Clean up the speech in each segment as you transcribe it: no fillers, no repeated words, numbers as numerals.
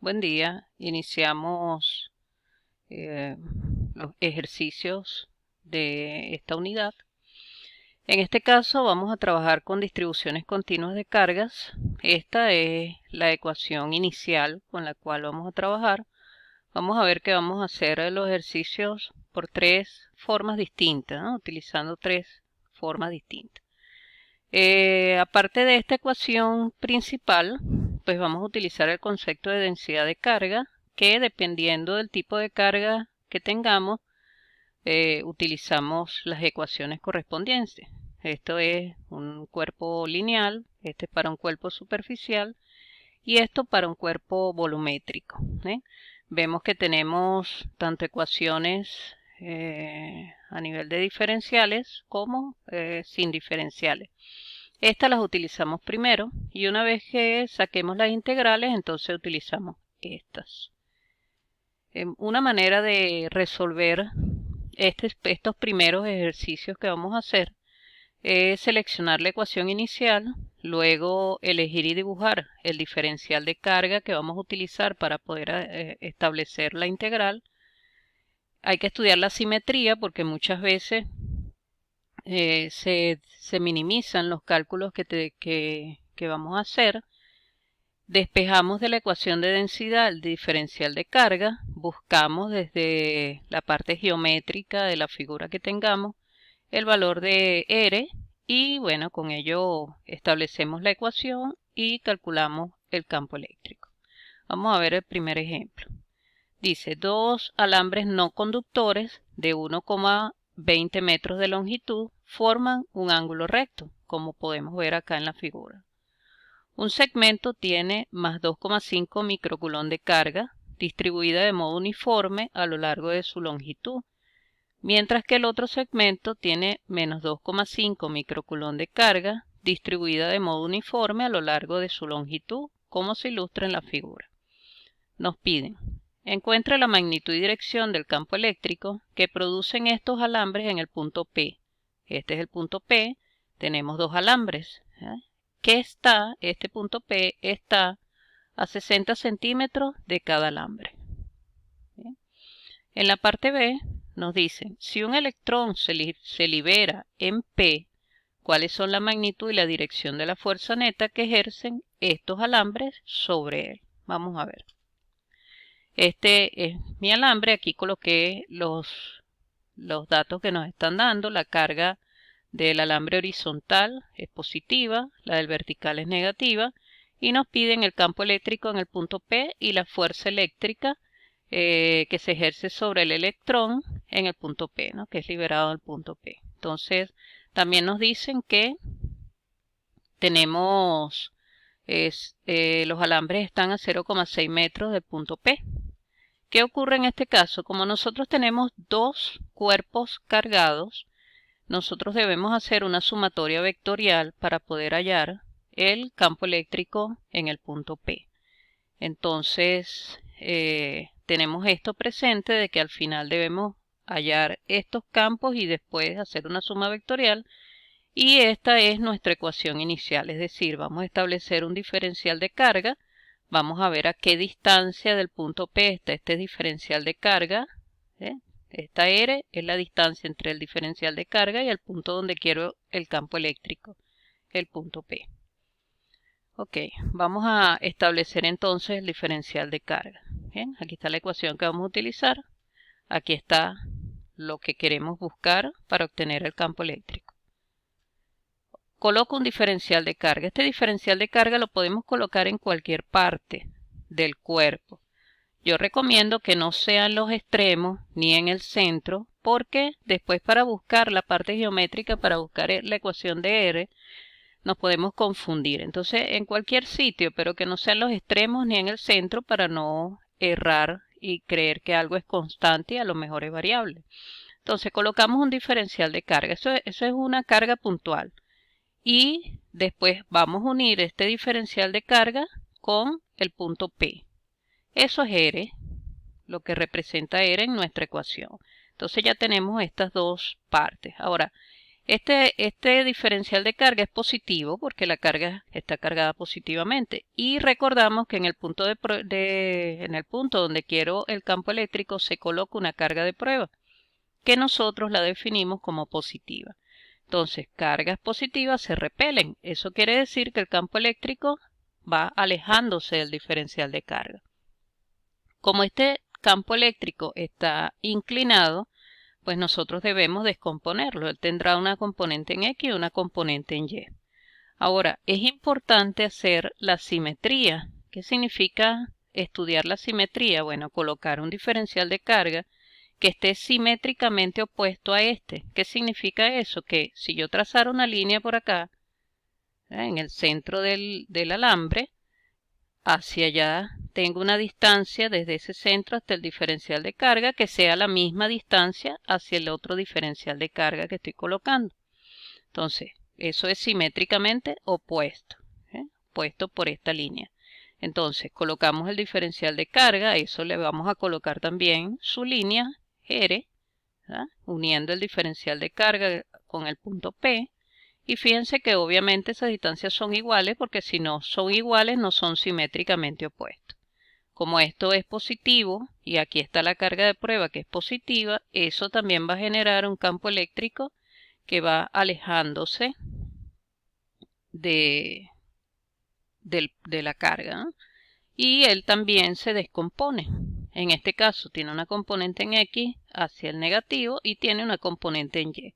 Buen día. Iniciamos los ejercicios de esta unidad. En este caso vamos a trabajar con distribuciones continuas de cargas. Esta es la ecuación inicial con la cual vamos a trabajar. Vamos a ver que vamos a hacer los ejercicios por tres formas distintas, ¿no? Utilizando tres formas distintas. Aparte de esta ecuación principal, pues vamos a utilizar el concepto de densidad de carga, que dependiendo del tipo de carga que tengamos, utilizamos las ecuaciones correspondientes. Esto es un cuerpo lineal, este es para un cuerpo superficial y esto para un cuerpo volumétrico. Vemos que tenemos tanto ecuaciones a nivel de diferenciales como sin diferenciales. Estas las utilizamos primero y una vez que saquemos las integrales, entonces utilizamos estas. Una manera de resolver estos primeros ejercicios que vamos a hacer es seleccionar la ecuación inicial, luego elegir y dibujar el diferencial de carga que vamos a utilizar para poder establecer la integral. Hay que estudiar la simetría porque muchas veces se minimizan los cálculos que vamos a hacer. Despejamos de la ecuación de densidad el diferencial de carga, buscamos desde la parte geométrica de la figura que tengamos el valor de R y bueno, con ello establecemos la ecuación y calculamos el campo eléctrico. Vamos a ver el primer ejemplo. Dice, dos alambres no conductores de 1,20 metros de longitud forman un ángulo recto, como podemos ver acá en la figura. Un segmento tiene más 2,5 microcoulomb de carga distribuida de modo uniforme a lo largo de su longitud, mientras que el otro segmento tiene menos 2,5 microcoulomb de carga distribuida de modo uniforme a lo largo de su longitud, como se ilustra en la figura. Nos piden, encuentre la magnitud y dirección del campo eléctrico que producen estos alambres en el punto P. Este es el punto P, tenemos dos alambres. Este punto P está a 60 centímetros de cada alambre. ¿Bien? En la parte B nos dicen, si un electrón se libera en P, ¿cuáles son la magnitud y la dirección de la fuerza neta que ejercen estos alambres sobre él? Vamos a ver. Este es mi alambre, aquí coloqué los datos que nos están dando, la carga del alambre horizontal es positiva, la del vertical es negativa y nos piden el campo eléctrico en el punto P y la fuerza eléctrica que se ejerce sobre el electrón en el punto P, ¿no? Que es liberado en el punto P. Entonces, también nos dicen que tenemos, los alambres están a 0,6 metros del punto P. ¿Qué ocurre en este caso? Como nosotros tenemos dos cuerpos cargados, nosotros debemos hacer una sumatoria vectorial para poder hallar el campo eléctrico en el punto P. Entonces, tenemos esto presente de que al final debemos hallar estos campos y después hacer una suma vectorial. Y esta es nuestra ecuación inicial, es decir, vamos a establecer un diferencial de carga. Vamos a ver a qué distancia del punto P está este diferencial de carga. Esta R es la distancia entre el diferencial de carga y el punto donde quiero el campo eléctrico, el punto P. Ok, vamos a establecer entonces el diferencial de carga. Bien, aquí está la ecuación que vamos a utilizar. Aquí está lo que queremos buscar para obtener el campo eléctrico. Coloco un diferencial de carga. Este diferencial de carga lo podemos colocar en cualquier parte del cuerpo. Yo recomiendo que no sea en los extremos ni en el centro, porque después para buscar la parte geométrica, para buscar la ecuación de R, nos podemos confundir. Entonces, en cualquier sitio, pero que no sea en los extremos ni en el centro para no errar y creer que algo es constante y a lo mejor es variable. Entonces, colocamos un diferencial de carga. Eso es una carga puntual. Y después vamos a unir este diferencial de carga con el punto P. Eso es R, lo que representa R en nuestra ecuación. Entonces ya tenemos estas dos partes. Ahora, Este diferencial de carga es positivo porque la carga está cargada positivamente. Y recordamos que en el punto, en el punto donde quiero el campo eléctrico se coloca una carga de prueba, que nosotros la definimos como positiva. Entonces, cargas positivas se repelen. Eso quiere decir que el campo eléctrico va alejándose del diferencial de carga. Como este campo eléctrico está inclinado, pues nosotros debemos descomponerlo. Él tendrá una componente en X y una componente en Y. Ahora, es importante hacer la simetría. ¿Qué significa estudiar la simetría? Bueno, colocar un diferencial de carga que esté simétricamente opuesto a este. ¿Qué significa eso? Que si yo trazara una línea por acá, en el centro del alambre, hacia allá tengo una distancia desde ese centro hasta el diferencial de carga que sea la misma distancia hacia el otro diferencial de carga que estoy colocando. Entonces, eso es simétricamente opuesto, opuesto por esta línea. Entonces, colocamos el diferencial de carga, a eso le vamos a colocar también su línea R, uniendo el diferencial de carga con el punto P. Y fíjense que obviamente esas distancias son iguales porque si no son iguales no son simétricamente opuestos. Como esto es positivo y aquí está la carga de prueba que es positiva, eso también va a generar un campo eléctrico que va alejándose de la carga, ¿no? Y él también se descompone. En este caso tiene una componente en X hacia el negativo y tiene una componente en Y.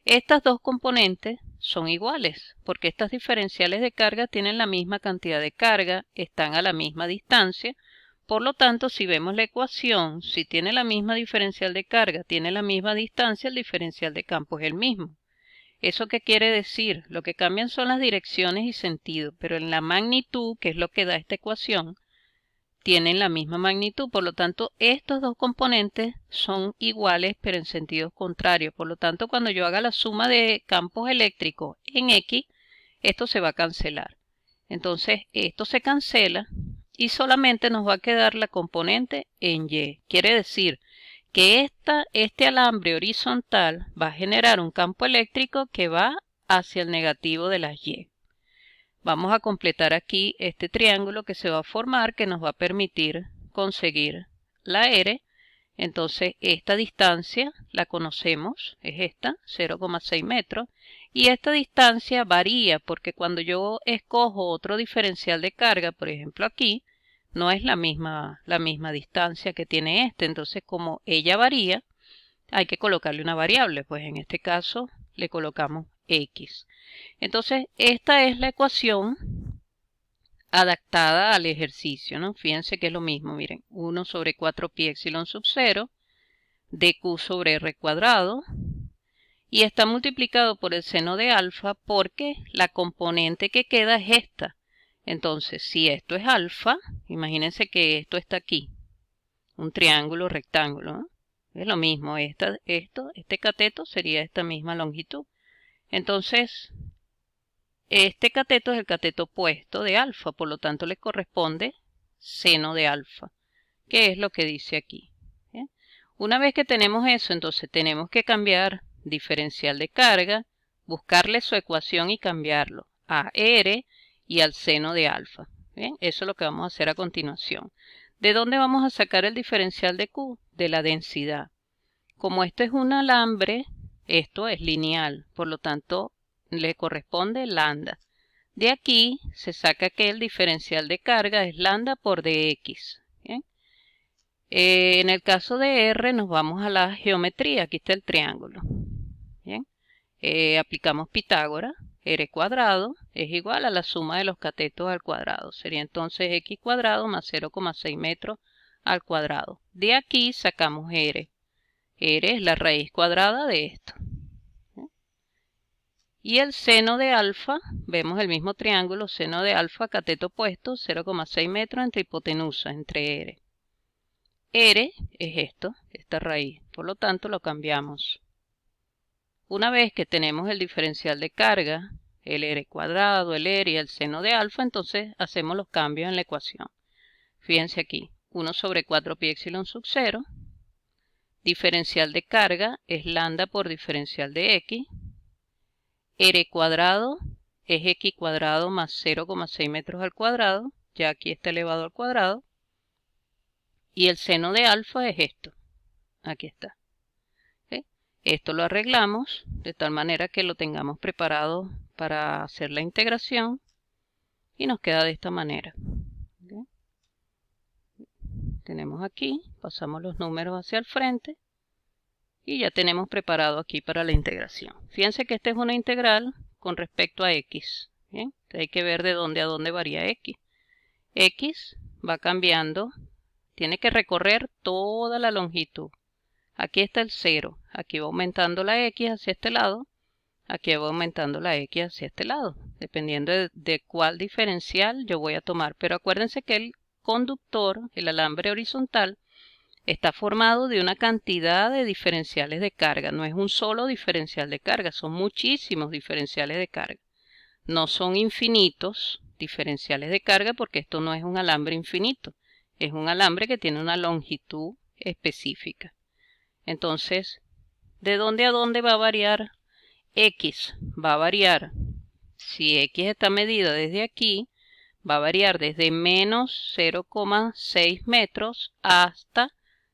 Estas dos componentes son iguales porque estas diferenciales de carga tienen la misma cantidad de carga, están a la misma distancia. Por lo tanto, si vemos la ecuación, si tiene la misma diferencial de carga, tiene la misma distancia, el diferencial de campo es el mismo. ¿Eso qué quiere decir? Lo que cambian son las direcciones y sentido, pero en la magnitud, que es lo que da esta ecuación, tienen la misma magnitud. Por lo tanto, estos dos componentes son iguales, pero en sentidos contrarios. Por lo tanto, cuando yo haga la suma de campos eléctricos en X, esto se va a cancelar. Entonces, esto se cancela y solamente nos va a quedar la componente en Y. Quiere decir que este alambre horizontal va a generar un campo eléctrico que va hacia el negativo de las Y. Vamos a completar aquí este triángulo que se va a formar que nos va a permitir conseguir la R. Entonces esta distancia la conocemos, es esta, 0,6 metros. Y esta distancia varía porque cuando yo escojo otro diferencial de carga, por ejemplo aquí, no es la misma distancia que tiene este. Entonces como ella varía, hay que colocarle una variable. Pues en este caso le colocamos X. Entonces, esta es la ecuación adaptada al ejercicio, ¿no? Fíjense que es lo mismo, miren, 1 sobre 4 pi epsilon sub 0, dq sobre r cuadrado, y está multiplicado por el seno de alfa porque la componente que queda es esta. Entonces, si esto es alfa, imagínense que esto está aquí, un triángulo rectángulo, ¿no? Es lo mismo, este cateto sería esta misma longitud. Entonces, este cateto es el cateto opuesto de alfa, por lo tanto le corresponde seno de alfa, que es lo que dice aquí. ¿Bien? Una vez que tenemos eso, entonces tenemos que cambiar diferencial de carga, buscarle su ecuación y cambiarlo a R y al seno de alfa. ¿Bien? Eso es lo que vamos a hacer a continuación. ¿De dónde vamos a sacar el diferencial de Q? De la densidad. Como esto es un alambre, esto es lineal, por lo tanto le corresponde lambda. De aquí se saca que el diferencial de carga es lambda por dx. ¿Bien? En el caso de R nos vamos a la geometría, aquí está el triángulo. ¿Bien? Aplicamos Pitágoras, r cuadrado es igual a la suma de los catetos al cuadrado. Sería entonces x cuadrado más 0,6 metros al cuadrado. De aquí sacamos r. R es la raíz cuadrada de esto. Y el seno de alfa, vemos el mismo triángulo, seno de alfa, cateto opuesto, 0,6 metros entre hipotenusa, entre R. R es esto, esta raíz, por lo tanto lo cambiamos. Una vez que tenemos el diferencial de carga, el R cuadrado, el R y el seno de alfa, entonces hacemos los cambios en la ecuación. Fíjense aquí, 1 sobre 4 pi epsilon sub 0. Diferencial de carga es lambda por diferencial de X. R cuadrado es X cuadrado más 0,6 metros al cuadrado, ya aquí está elevado al cuadrado, y el seno de alfa es esto, aquí está. ¿Okay? Esto lo arreglamos de tal manera que lo tengamos preparado para hacer la integración y nos queda de esta manera. ¿Okay? Tenemos aquí, pasamos los números hacia el frente y ya tenemos preparado aquí para la integración. Fíjense que esta es una integral con respecto a x. ¿Bien? Hay que ver de dónde a dónde varía x. X va cambiando, tiene que recorrer toda la longitud. Aquí está el 0, aquí va aumentando la x hacia este lado, aquí va aumentando la x hacia este lado, dependiendo de cuál diferencial yo voy a tomar. Pero acuérdense que el conductor, el alambre horizontal, está formado de una cantidad de diferenciales de carga. No es un solo diferencial de carga, son muchísimos diferenciales de carga. No son infinitos diferenciales de carga porque esto no es un alambre infinito. Es un alambre que tiene una longitud específica. Entonces, ¿de dónde a dónde va a variar X? Va a variar, si X está medida desde aquí, va a variar desde menos 0,6 metros hasta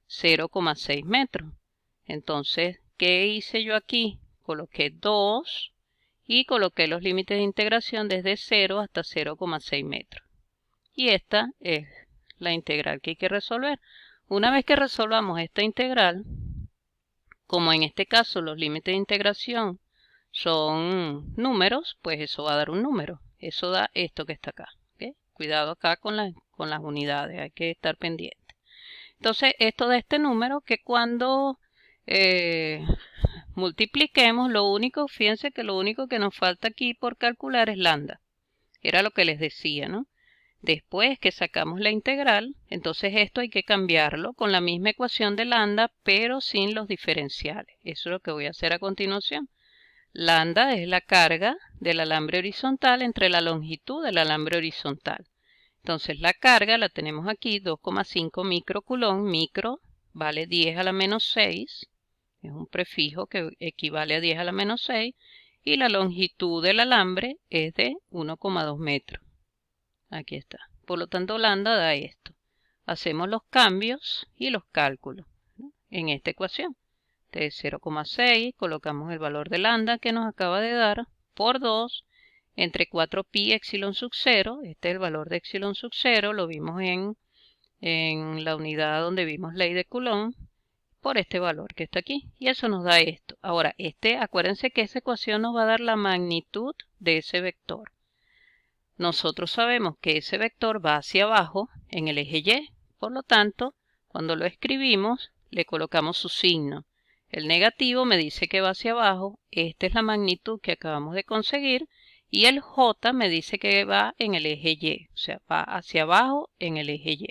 0,6 metros. Entonces, ¿qué hice yo aquí? Coloqué 2 y coloqué los límites de integración desde 0 hasta 0,6 metros. Y esta es la integral que hay que resolver. Una vez que resolvamos esta integral, como en este caso los límites de integración son números, pues eso va a dar un número. Eso da esto que está acá. ¿Okay? Cuidado acá con las unidades, hay que estar pendiente. Entonces, esto da este número que cuando multipliquemos, fíjense que lo único que nos falta aquí por calcular es lambda. Era lo que les decía, ¿no? Después que sacamos la integral, entonces esto hay que cambiarlo con la misma ecuación de lambda, pero sin los diferenciales. Eso es lo que voy a hacer a continuación. Lambda es la carga del alambre horizontal entre la longitud del alambre horizontal. Entonces la carga la tenemos aquí, 2,5 microcoulomb. Micro vale 10 a la menos 6. Es un prefijo que equivale a 10 a la menos 6. Y la longitud del alambre es de 1,2 metros. Aquí está. Por lo tanto, lambda da esto. Hacemos los cambios y los cálculos, ¿no? En esta ecuación. De 0,6 colocamos el valor de lambda que nos acaba de dar por 2 entre 4pi epsilon sub 0. Este es el valor de epsilon sub 0. Lo vimos en la unidad donde vimos ley de Coulomb por este valor que está aquí. Y eso nos da esto. Ahora, acuérdense que esa ecuación nos va a dar la magnitud de ese vector. Nosotros sabemos que ese vector va hacia abajo en el eje Y. Por lo tanto, cuando lo escribimos, le colocamos su signo. El negativo me dice que va hacia abajo. Esta es la magnitud que acabamos de conseguir. Y el J me dice que va en el eje Y. O sea, va hacia abajo en el eje Y.